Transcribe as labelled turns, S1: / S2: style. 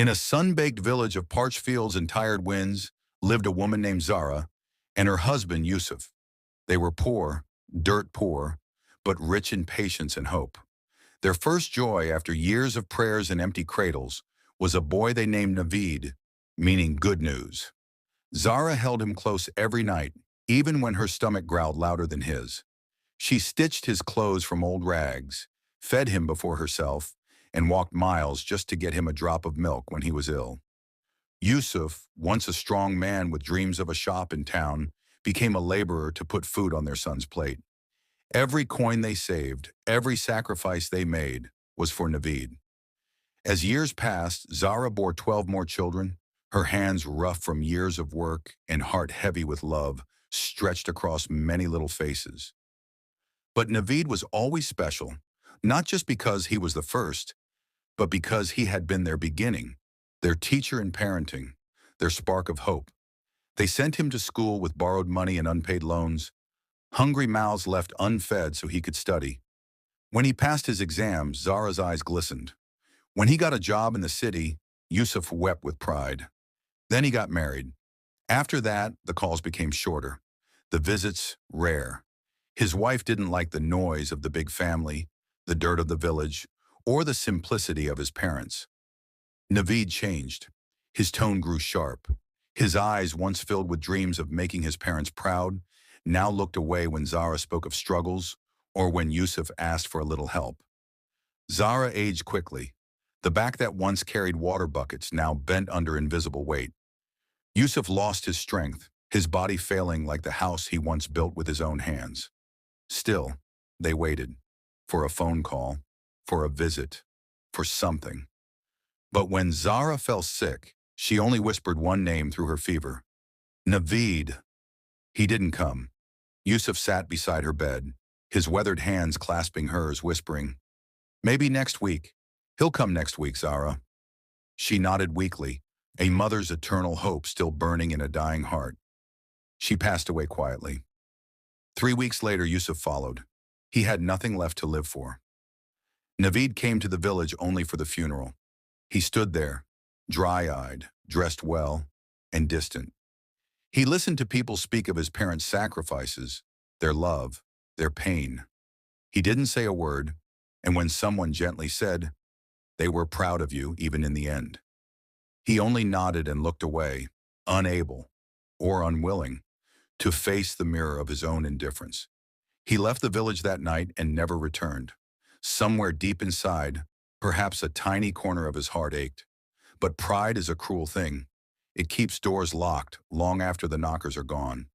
S1: In a sun-baked village of parched fields and tired winds lived a woman named Zara and her husband Yusuf. They were poor, dirt poor, but rich in patience and hope. Their first joy after years of prayers and empty cradles was a boy they named Navid, meaning good news. Zara held him close every night, even when her stomach growled louder than his. She stitched his clothes from old rags, fed him before herself, and walked miles just to get him a drop of milk when he was ill. Yusuf, once a strong man with dreams of a shop in town, became a laborer to put food on their son's plate. Every coin they saved, every sacrifice they made, was for Navid. As years passed, Zara bore 12 more children, her hands rough from years of work and heart heavy with love, stretched across many little faces. But Navid was always special, not just because he was the first, but because he had been their beginning, their teacher in parenting, their spark of hope. They sent him to school with borrowed money and unpaid loans, hungry mouths left unfed so he could study. When he passed his exams, Zara's eyes glistened. When he got a job in the city, Yusuf wept with pride. Then he got married. After that, the calls became shorter, the visits rare. His wife didn't like the noise of the big family, the dirt of the village, or the simplicity of his parents. Navid changed. His tone grew sharp. His eyes, once filled with dreams of making his parents proud, now looked away when Zara spoke of struggles or when Yusuf asked for a little help. Zara aged quickly. The back that once carried water buckets now bent under invisible weight. Yusuf lost his strength, his body failing like the house he once built with his own hands. Still, they waited. For a phone call, for a visit, for something. But when Zara fell sick, she only whispered one name through her fever. Navid. He didn't come. Yusuf sat beside her bed, his weathered hands clasping hers, whispering, "Maybe next week. He'll come next week, Zara." She nodded weakly, a mother's eternal hope still burning in a dying heart. She passed away quietly. 3 weeks later, Yusuf followed. He had nothing left to live for. Navid came to the village only for the funeral. He stood there, dry-eyed, dressed well, and distant. He listened to people speak of his parents' sacrifices, their love, their pain. He didn't say a word, and when someone gently said, "They were proud of you even in the end," he only nodded and looked away, unable, or unwilling, to face the mirror of his own indifference. He left the village that night and never returned. Somewhere deep inside, perhaps a tiny corner of his heart ached. But pride is a cruel thing. It keeps doors locked long after the knockers are gone.